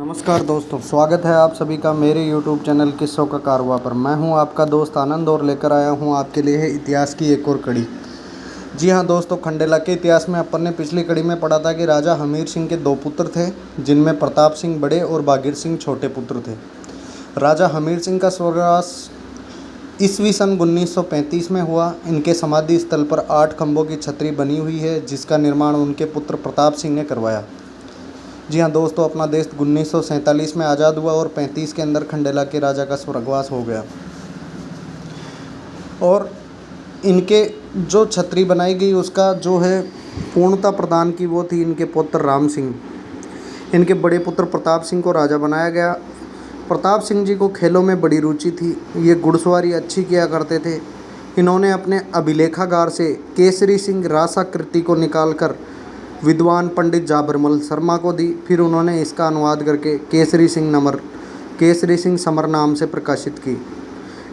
नमस्कार दोस्तों, स्वागत है आप सभी का मेरे YouTube चैनल किस्सों का कारवां पर। मैं हूं आपका दोस्त आनंद और लेकर आया हूं आपके लिए इतिहास की एक और कड़ी। जी हां दोस्तों, खंडेला के इतिहास में अपन ने पिछली कड़ी में पढ़ा था कि राजा हमीर सिंह के दो पुत्र थे, जिनमें प्रताप सिंह बड़े और बागीर सिंह छोटे पुत्र थे। राजा हमीर सिंह का स्वर्गवास ईस्वी सन 1935 में हुआ। इनके समाधि स्थल पर 8 खंभों की छतरी बनी हुई है, जिसका निर्माण उनके पुत्र प्रताप सिंह ने करवाया। जी हाँ दोस्तों, अपना देश 1947 में आज़ाद हुआ और 35 के अंदर खंडेला के राजा का स्वर्गवास हो गया। और इनके जो छतरी बनाई गई उसका जो है पूर्णता प्रदान की वो थी इनके पुत्र राम सिंह। इनके बड़े पुत्र प्रताप सिंह को राजा बनाया गया। प्रताप सिंह जी को खेलों में बड़ी रुचि थी, ये घुड़सवारी अच्छी किया करते थे। इन्होंने अपने अभिलेखागार से केसरी सिंह रासा कृति को निकालकर विद्वान पंडित जाबरमल शर्मा को दी। फिर उन्होंने इसका अनुवाद करके केसरी सिंह समर नाम से प्रकाशित की,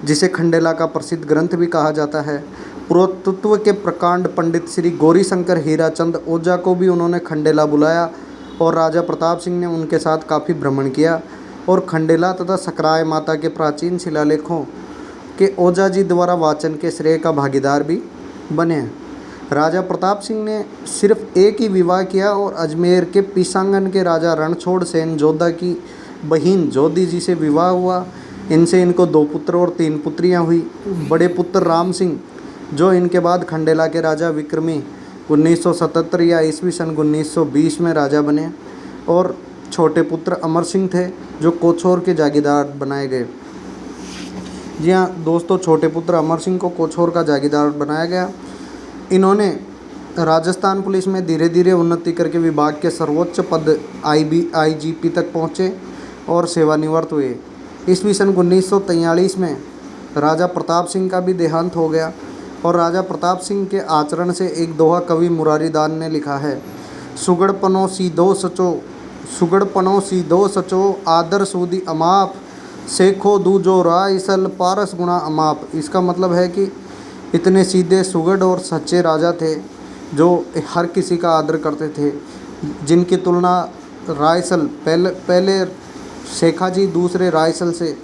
जिसे खंडेला का प्रसिद्ध ग्रंथ भी कहा जाता है। पुरातत्व के प्रकांड पंडित श्री गौरीशंकर हीराचंद ओझा को भी उन्होंने खंडेला बुलाया और राजा प्रताप सिंह ने उनके साथ काफ़ी भ्रमण किया और खंडेला तथा सकराय माता के प्राचीन शिलालेखों के ओझा जी द्वारा वाचन के श्रेय का भागीदार भी बने हैं। राजा प्रताप सिंह ने सिर्फ एक ही विवाह किया और अजमेर के पिसांगन के राजा रणछोड़ सेन जोधा की बहिन जोधी जी से विवाह हुआ। इनसे इनको 2 पुत्र और 3 पुत्रियां हुई। बड़े पुत्र राम सिंह, जो इनके बाद खंडेला के राजा विक्रमी 1977 या ईस्वी सन 1920 में राजा बने, और छोटे पुत्र अमर सिंह थे, जो कोछोर के जागीरदार बनाए गए। जी हाँ दोस्तों, छोटे पुत्र अमर सिंह को कोछोर का जागीरदार बनाया गया। इन्होंने राजस्थान पुलिस में धीरे धीरे उन्नति करके विभाग के सर्वोच्च पद IGP तक पहुँचे और सेवानिवृत्त हुए। ईस्वी सन 1943 में राजा प्रताप सिंह का भी देहांत हो गया और राजा प्रताप सिंह के आचरण से एक दोहा कवि मुरारी दान ने लिखा है, सुगड़पनो सीधो सचो आदर सूदी अमाप सेखो दूजो रायसल पारस गुणा अमाप। इसका मतलब है कि इतने सीधे सुगढ़ और सच्चे राजा थे जो हर किसी का आदर करते थे, जिनकी तुलना रायसल पहले शेखा जी दूसरे रायसल से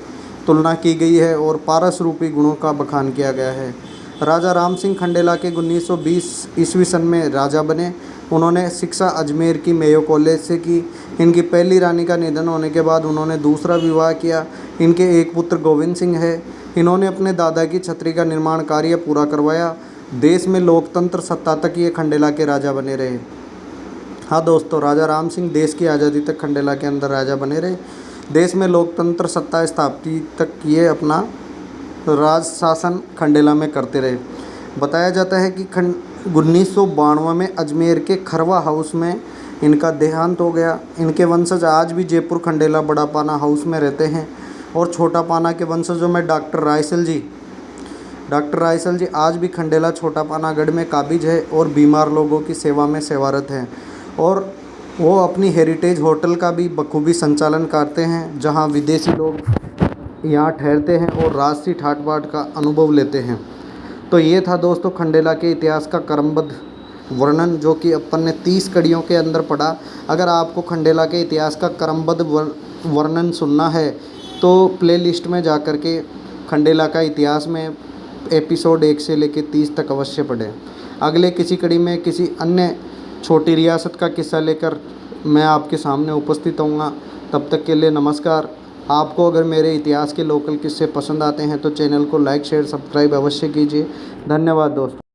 तुलना की गई है और पारस रूपी गुणों का बखान किया गया है। राजा राम सिंह खंडेला के 1920 ईस्वी सन में राजा बने। उन्होंने शिक्षा अजमेर की मेयो कॉलेज से की। इनकी पहली रानी का निधन होने के बाद उन्होंने दूसरा विवाह किया। इनके एक पुत्र गोविंद सिंह है। इन्होंने अपने दादा की छतरी का निर्माण कार्य पूरा करवाया। देश में लोकतंत्र सत्ता तक ये खंडेला के राजा बने रहे। हाँ दोस्तों, राजा राम सिंह देश की आज़ादी तक खंडेला के अंदर राजा बने रहे। देश में लोकतंत्र सत्ता स्थापित तक ये अपना राज शासन खंडेला में करते रहे। बताया जाता है कि 1992 में अजमेर के खरवा हाउस में इनका देहांत हो गया। इनके वंशज आज भी जयपुर खंडेला बड़ा पाना हाउस में रहते हैं और छोटा पाना के वंशजों में डॉक्टर रायसल जी आज भी खंडेला छोटा पानागढ़ में काबिज है और बीमार लोगों की सेवा में सेवारत हैं, और वो अपनी हेरिटेज होटल का भी बखूबी संचालन करते हैं, जहां विदेशी लोग यहाँ ठहरते हैं और राजसी ठाट बाट का अनुभव लेते हैं। तो ये था दोस्तों खंडेला के इतिहास का क्रमबद्ध वर्णन, जो कि अपन ने 30 कड़ियों के अंदर पढ़ा। अगर आपको खंडेला के इतिहास का क्रमबद्ध वर्णन सुनना है तो प्लेलिस्ट में जा कर के खंडेला का इतिहास में एपिसोड 1 से लेकर 30 तक अवश्य पढ़ें। अगले किसी कड़ी में किसी अन्य छोटी रियासत का किस्सा लेकर मैं आपके सामने उपस्थित होऊंगा। तब तक के लिए नमस्कार। आपको अगर मेरे इतिहास के लोकल किस्से पसंद आते हैं तो चैनल को लाइक शेयर सब्सक्राइब अवश्य कीजिए। धन्यवाद दोस्तों।